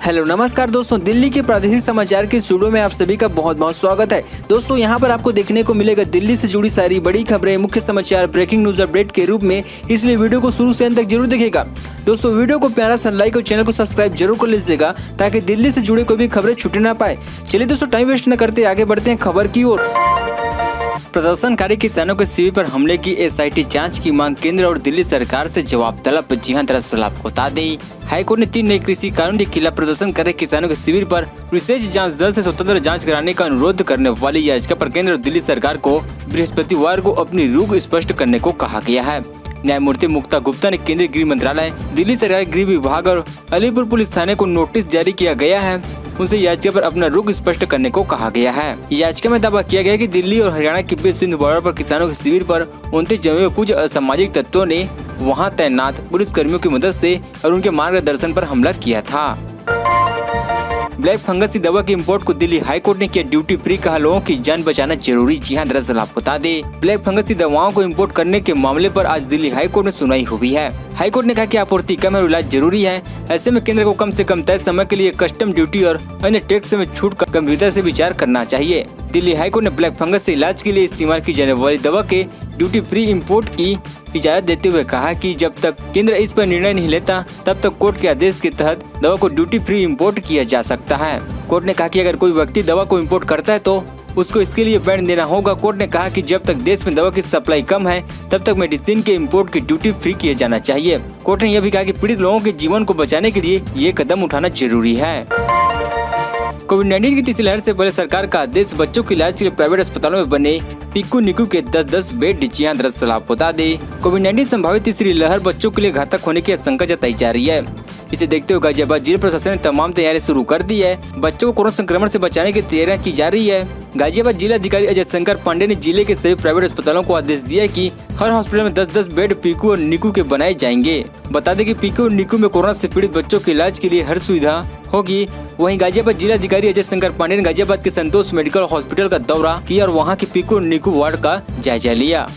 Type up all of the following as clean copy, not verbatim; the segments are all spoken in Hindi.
हेलो नमस्कार दोस्तों, दिल्ली के प्रादेशिक समाचार के स्टूडियो में आप सभी का बहुत बहुत स्वागत है। दोस्तों यहाँ पर आपको देखने को मिलेगा दिल्ली से जुड़ी सारी बड़ी खबरें, मुख्य समाचार, ब्रेकिंग न्यूज अपडेट के रूप में, इसलिए वीडियो को शुरू से अंत तक जरूर देखिएगा। दोस्तों वीडियो को प्यारा सा लाइक और चैनल को सब्सक्राइब जरूर कर लीजिएगा ताकि दिल्ली से जुड़े कोई भी खबरें छूटे ना पाए। चलिए दोस्तों टाइम वेस्ट न करते आगे बढ़ते हैं खबर की ओर। प्रदर्शनकारी किसानों के शिविर पर हमले की एसआईटी जांच की मांग, केंद्र और दिल्ली सरकार से जवाब तलब। जी हां, दरअसल आपको बता दें, हाईकोर्ट ने 3 नए कृषि कानून के खिलाफ प्रदर्शन कर रहे किसानों के शिविर पर विशेष जांच दल से स्वतंत्र जांच कराने का अनुरोध करने वाली याचिका पर केंद्र और दिल्ली सरकार को बृहस्पतिवार को अपनी रुख स्पष्ट करने को कहा गया है। न्यायमूर्ति मुक्ता गुप्ता ने केंद्रीय गृह मंत्रालय, दिल्ली सरकार, गृह विभाग और अलीपुर पुलिस थाने को नोटिस जारी किया गया है। उनसे याचिका पर अपना रुख स्पष्ट करने को कहा गया है। याचिका में दावा किया गया कि दिल्ली और हरियाणा के बीच सिंध बॉर्डर पर किसानों के शिविर पर 29 जनवरी को कुछ असामाजिक तत्वों ने वहां तैनात पुलिसकर्मियों की मदद से और उनके मार्गदर्शन पर हमला किया था। ब्लैक फंगस की दवा की इंपोर्ट को दिल्ली हाई कोर्ट ने किया ड्यूटी फ्री, कहा लोगों की जान बचाना जरूरी। जी हां, दरअसल आपको बता दें, ब्लैक फंगस की दवाओं को इंपोर्ट करने के मामले पर आज दिल्ली हाई कोर्ट में सुनवाई हुई है। हाई कोर्ट ने कहा कि आपूर्ति कम है और इलाज जरूरी है। ऐसे में केंद्र को कम से कम तय समय के लिए कस्टम ड्यूटी और अन्य टैक्स में छूट का गंभीरता से विचार करना चाहिए। दिल्ली हाई कोर्ट ने ब्लैक फंगस से इलाज के लिए इस्तेमाल की जाने वाली दवा के ड्यूटी फ्री इंपोर्ट की इजाजत देते हुए कहा कि जब तक केंद्र इस पर निर्णय नहीं लेता तब तक कोर्ट के आदेश के तहत दवा को ड्यूटी फ्री इंपोर्ट किया जा सकता है। कोर्ट ने कहा कि अगर कोई व्यक्ति दवा को इंपोर्ट करता है तो उसको इसके लिए बैन देना होगा। कोर्ट ने कहा कि जब तक देश में दवा की सप्लाई कम है तब तक मेडिसिन के इंपोर्ट की ड्यूटी फ्री किया जाना चाहिए। कोर्ट ने यह भी कहा कि पीड़ित लोगों के जीवन को बचाने के लिए ये कदम उठाना जरूरी है। कोविड-19 की तीसरी लहर से पहले सरकार का आदेश, बच्चों के इलाज के लिए प्राइवेट अस्पतालों में बने पिकू निकू के 10-10 बेड। जी हां, दरअसल आपको बता दें, कोविड-19 संभावित तीसरी लहर बच्चों के लिए घातक होने की आशंका जताई जा रही है। इसे देखते हुए गाजियाबाद जिला प्रशासन ने तमाम तैयारी शुरू कर दी है। बच्चों को कोरोना संक्रमण से बचाने की तैयारियां की जा रही है। गाजियाबाद जिला अधिकारी अजय शंकर पांडे ने जिले के सभी प्राइवेट अस्पतालों को आदेश दिया है कि हर हॉस्पिटल में 10-10 बेड पीकू और निकू के बनाए जाएंगे। बता दें कि पीकू और निकू में कोरोना से पीड़ित बच्चों के इलाज के लिए हर सुविधा होगी। वहीं गाजियाबाद जिला अधिकारी अजय शंकर पांडे ने गाजियाबाद के संतोष मेडिकल हॉस्पिटल का दौरा किया और वहां के पीकू और निकू वार्ड का जायजा लिया।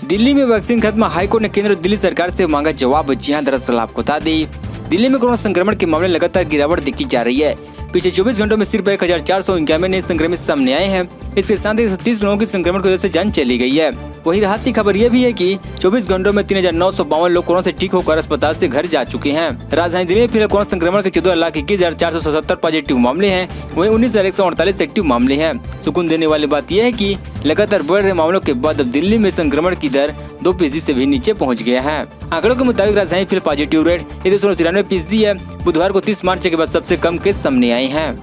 दिल्ली में वैक्सीन खत्म, हाईकोर्ट ने केंद्र और दिल्ली सरकार से मांगा जवाब। जी हां, दरअसल आपको बता दें, दिल्ली में कोरोना संक्रमण के मामले लगातार गिरावट देखी जा रही है। पिछले 24 घंटों में सिर्फ 1491 नए संक्रमित सामने आए हैं। इसके साथ ही 130 लोगों की संक्रमण की वजह से जान चली गई है। वहीं राहत की खबर यह भी है कि 24 घंटों में 3952 लोग कोरोना से ठीक होकर अस्पताल से घर जा चुके हैं। राजधानी दिल्ली में फिलहाल कोरोना संक्रमण के 14,21,477 पॉजिटिव मामले हैं। वहीं 19,148 एक्टिव मामले हैं। सुकून देने वाली बात यह है कि लगातार बढ़ रहे मामलों के बाद अब दिल्ली में संक्रमण की दर 2% से भी नीचे पहुंच गया है। आंकड़ों के मुताबिक राजधानी फिलहाल पॉजिटिव रेट 293% है। बुधवार को 30 मार्च के बाद सबसे कम केस सामने आए हैं।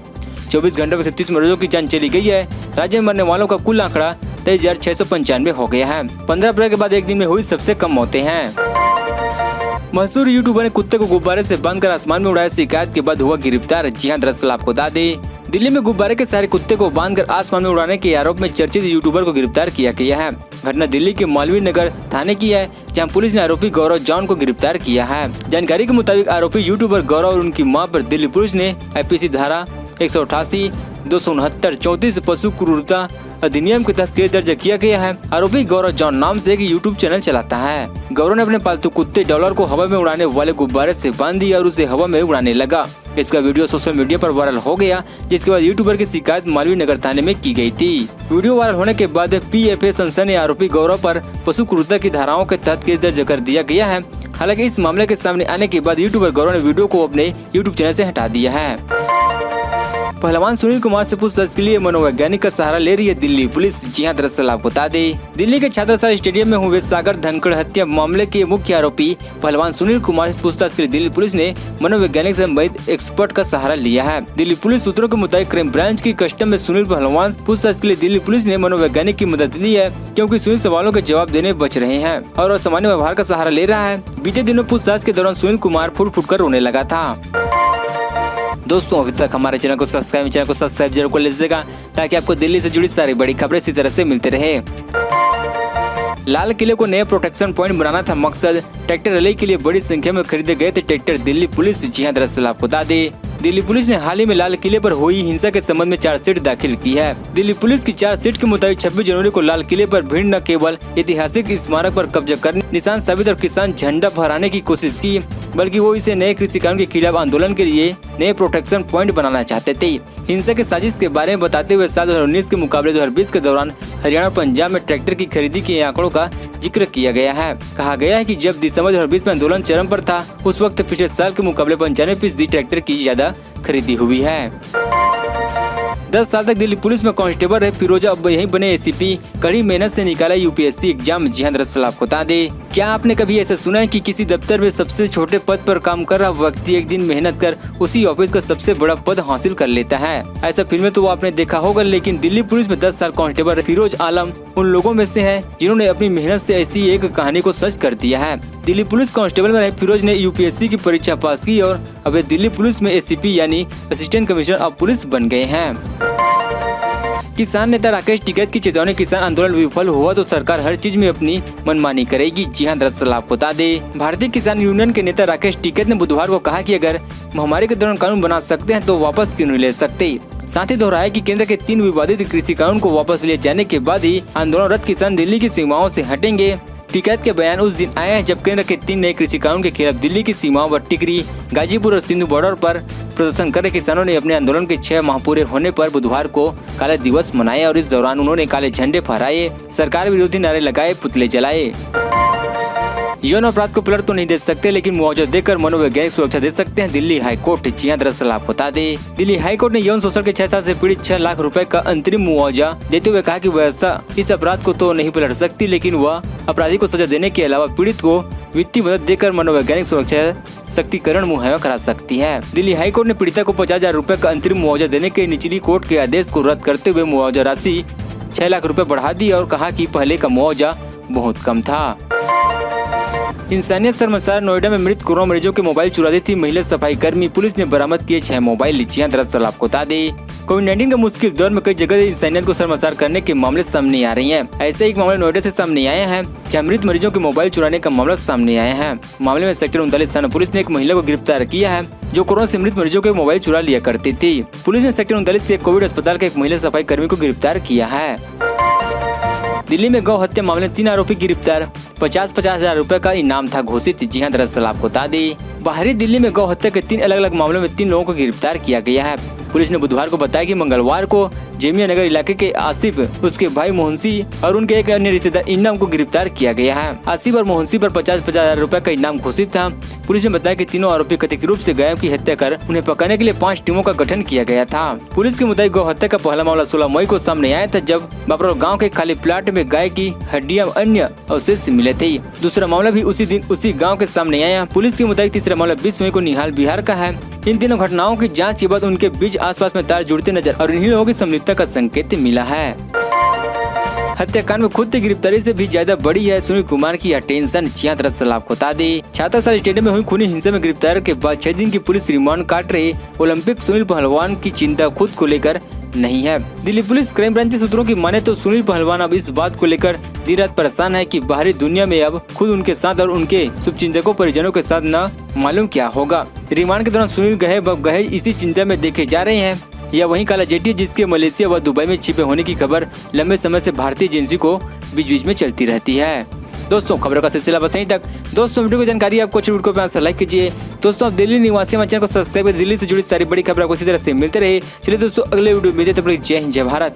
24 घंटों में 37 मरीजों की जान चली गई है। राज्य में मरने वालों का कुल आंकड़ा 23,695 हो गया है। 15 अप्रैल के बाद एक दिन में हुई सबसे कम मौतें हैं। मशहूर यूट्यूबर ने कुत्ते को गुब्बारे से बांधकर आसमान में उड़ाया, शिकायत के बाद हुआ गिरफ्तार। जी हां, दरअसल आपको बता दें, दिल्ली में गुब्बारे के सहारे कुत्ते को बांधकर आसमान में उड़ाने के आरोप में चर्चित यूट्यूबर को गिरफ्तार किया गया है। घटना दिल्ली के मालवीय नगर थाने की है, जहां पुलिस ने आरोपी गौरव जॉन को गिरफ्तार किया है। जानकारी के मुताबिक आरोपी यूट्यूबर गौरव और उनकी मां पर दिल्ली पुलिस ने आईपीसी धारा 188, 269, 34 पशु क्रूरता अधिनियम के तहत केस दर्ज किया गया है। आरोपी गौरव जॉन नाम से एक यूट्यूब चैनल चलाता है। गौरव ने अपने पालतू कुत्ते डॉलर को हवा में उड़ाने वाले गुब्बारे से बांध दिया और उसे हवा में उड़ाने लगा। इसका वीडियो सोशल मीडिया पर वायरल हो गया, जिसके बाद यूट्यूबर की शिकायत मालवीय नगर थाने में की गई थी। वीडियो वायरल होने के बाद PFA संस्था ने आरोपी गौरव पर पशु क्रूरता की धाराओं के तहत केस दर्ज कर दिया गया है। हालांकि इस मामले के सामने आने के बाद यूट्यूबर गौरव ने वीडियो को अपने यूट्यूब चैनल से हटा दिया है। पहलवान सुनील कुमार से पूछताछ के लिए मनोवैज्ञानिक का सहारा ले रही है दिल्ली पुलिस। जी हां, दरअसल आपको बता दें, दिल्ली के छात्राशाला स्टेडियम में हुए सागर धनखड़ हत्या मामले के मुख्य आरोपी पहलवान सुनील कुमार से पूछताछ के लिए दिल्ली पुलिस ने मनोवैज्ञानिक से संबंधित एक्सपर्ट का सहारा लिया है। दिल्ली पुलिस सूत्रों के मुताबिक क्राइम ब्रांच की कस्टम में सुनील पहलवान पूछताछ के लिए दिल्ली पुलिस ने मनोवैज्ञानिक की मदद ली है, क्योंकि सुनील सवालों के जवाब देने बच रहे हैं और असामान्य व्यवहार का सहारा ले रहा है। बीते दिनों पूछताछ के दौरान सुनील कुमार फुट कर रोने लगा था। दोस्तों अभी तक हमारे चैनल को सब्सक्राइब जरूर कर लीजिएगा ताकि आपको दिल्ली से जुड़ी सारी बड़ी खबरें इसी तरह से मिलते रहे। लाल किले को नया प्रोटेक्शन पॉइंट बनाना था मकसद, ट्रैक्टर रैली के लिए बड़ी संख्या में खरीदे गए थे ट्रैक्टर, दिल्ली पुलिस। जी हां, दरअसल आपको बता दें, दिल्ली पुलिस ने हाल ही में लाल किले पर हुई हिंसा के संबंध में चार्जशीट दाखिल की है। दिल्ली पुलिस की चार्जशीट के मुताबिक 26 जनवरी को लाल किले पर भीड़ न केवल ऐतिहासिक स्मारक पर कब्जा करने, निशान साबित और किसान झंडा फहराने की कोशिश की, बल्कि वो इसे नए कृषि कानून के खिलाफ आंदोलन के लिए नए प्रोटेक्शन पॉइंट बनाना चाहते थे। हिंसा की साजिश के बारे में बताते हुए साल 2019 के मुकाबले 2020 के दौरान हरियाणा और पंजाब में ट्रैक्टर की खरीदी के आंकड़ों का जिक्र किया गया है। कहा गया है कि जब दिसंबर 2020 में आंदोलन चरम पर था, उस वक्त पिछले साल के मुकाबले 95% ट्रैक्टर की ज्यादा खरीदी हुई है। 10 साल तक दिल्ली पुलिस में कांस्टेबल रहे फिरोजा अब यहीं बने एसीपी। कड़ी मेहनत से निकाला यूपीएससी एग्जाम। जी हाँ, दरअसल आपको बता दे, क्या आपने कभी ऐसा सुना है कि किसी दफ्तर में सबसे छोटे पद पर काम कर रहा व्यक्ति एक दिन मेहनत कर उसी ऑफिस का सबसे बड़ा पद हासिल कर लेता है? ऐसा फिल्में तो आपने देखा होगा, लेकिन दिल्ली पुलिस में 10 साल कांस्टेबल फिरोज आलम उन लोगों में से है जिन्होंने अपनी मेहनत से ऐसी एक कहानी को सच कर दिया है। दिल्ली पुलिस कांस्टेबल में रहे फिरोज ने यूपीएससी की परीक्षा पास की और अब दिल्ली पुलिस में एसीपी यानी असिस्टेंट कमिश्नर ऑफ पुलिस बन गए हैं। किसान नेता राकेश टिकैत की चेतावनी, किसान आंदोलन विफल हुआ तो सरकार हर चीज में अपनी मनमानी करेगी। जी हां, दरअसल आपको बता दे, भारतीय किसान यूनियन के नेता राकेश टिकैत ने बुधवार को कहा कि अगर महामारी के दौरान कानून बना सकते हैं तो वापस क्यों नहीं ले सकते। साथ ही दोहराया कि केंद्र के 3 विवादित कृषि कानून को वापस लिए जाने के बाद ही आंदोलनरत किसान दिल्ली की सीमाओं से हटेंगे। टिकैत के बयान उस दिन आए हैं जब केंद्र के 3 नए कृषि कानून के खिलाफ दिल्ली की सीमाओं पर टिकरी, गाजीपुर और सिंधु बॉर्डर पर प्रदर्शन कर रहे किसानों ने अपने आंदोलन के 6 माह पूरे होने पर बुधवार को काले दिवस मनाए और इस दौरान उन्होंने काले झंडे फहराए, सरकार विरोधी नारे लगाए, पुतले जलाए। यौन अपराध को पलट तो नहीं दे सकते, लेकिन मुआवजा देकर मनोवैज्ञानिक सुरक्षा दे सकते हैं दिल्ली हाईकोर्ट। जी हां, दरअसल आपको बता दें, दिल्ली हाईकोर्ट ने यौन शोषण के 6 साल से पीड़ित 6 लाख रुपए का अंतरिम मुआवजा देते हुए कहा कि वैसा इस अपराध को तो नहीं पलट सकती, लेकिन वह अपराधी को सजा देने के अलावा पीड़ित को वित्तीय मदद देकर मनोवैज्ञानिक सुरक्षा सशक्तिकरण मुहैया करा सकती है। दिल्ली हाईकोर्ट ने पीड़िता को 50,000 रुपए का अंतरिम मुआवजा देने के निचली कोर्ट के आदेश को रद्द करते हुए मुआवजा राशि 6 लाख रुपए बढ़ा दी और कहा कि पहले का मुआवजा बहुत कम था। इंसानियत शर्मसार, नोएडा में मृत कोरोना मरीजों के मोबाइल चुरा दी थी महिला सफाई कर्मी। पुलिस ने बरामद किए 6 मोबाइल। लीचियां, दरअसल आपको बता दें, कोविड-19 के मुश्किल दौर में कई जगह इंसानियत को शर्मसार करने के मामले सामने आ रही हैं। ऐसे एक मामले नोएडा से सामने आए हैं जहां मृत मरीजों के मोबाइल चुराने का मामला सामने आया है। मामले में सेक्टर 39 थाना पुलिस ने एक महिला को गिरफ्तार किया है जो कोरोना से मृत मरीजों के मोबाइल चुरा लिया करती थी। पुलिस ने सेक्टर 39 से कोविड अस्पताल के एक महिला सफाई कर्मी को गिरफ्तार किया है। दिल्ली में गौ हत्या मामले 3 आरोपी गिरफ्तार, 50,000 रुपए का इनाम था घोषित। जी हां, दरअसल आपको बता दें, बाहरी दिल्ली में गौ हत्या के 3 अलग अलग मामलों में 3 लोगों को गिरफ्तार किया गया है। पुलिस ने बुधवार को बताया कि मंगलवार को जेमिया नगर इलाके के आसिफ, उसके भाई मोहनसी और उनके एक अन्य रिश्तेदार इनाम को गिरफ्तार किया गया है। आसिफ और मोहनसी पर 50,000 रुपए का इनाम घोषित था। पुलिस ने बताया कि तीनों आरोपी कथित रूप से गायों की हत्या कर उन्हें पकड़ने के लिए 5 टीमों का गठन किया गया था। पुलिस के मुताबिक गौ हत्या का पहला मामला 16 मई को सामने आया था जब बाबरोल गाँव के खाली प्लाट में गाय की हड्डियां अन्य अवशेष मिले थे। दूसरा मामला भी उसी दिन उसी गाँव के सामने आया। पुलिस के मुताबिक तीसरा मामला 20 मई को निहाल बिहार का है। इन तीनों घटनाओं की जांच के बाद उनके बीच आसपास में तार जुड़ते नजर और इन्हीं लोगों की संलिप्तता का संकेत मिला है। हत्याकांड में खुद की गिरफ्तारी से भी ज्यादा बड़ी है सुनील कुमार की अटेंशन। दरअसल आपको बता दें, छात्रावास स्टेडियम में हुई खूनी हिंसा में गिरफ्तार के बाद 6 दिन की पुलिस रिमांड काट रहे ओलंपिक सुनील पहलवान की चिंता खुद को लेकर नहीं है। दिल्ली पुलिस क्राइम ब्रांच सूत्रों की माने तो सुनील पहलवान अब इस बात को लेकर दिन रात परेशान है कि बाहरी दुनिया में अब खुद उनके साथ और उनके शुभचिंतकों परिजनों के साथ न मालूम क्या होगा। रिमांड के दौरान सुनील गहे इसी चिंता में देखे जा रहे हैं या वहीं काला जेटी जिसके मलेशिया व दुबई में छिपे होने की खबर लंबे समय से भारतीय एजेंसी को बीच बीच में चलती रहती है। दोस्तों, खबरों का सिलसिला बस यहीं तक। दोस्तों, वीडियो की जानकारी आपको अच्छी वीडियो को लाइक कीजिए। दोस्तों, आप दिल्ली निवासी हमारे चैनल को सब्सक्राइब कर दिल्ली से जुड़ी सारी बड़ी खबरों को इसी तरह से मिलते रहे। चलिए दोस्तों, अगले वीडियो में मिलते हैं। तब तक जय हिंद, जय भारत।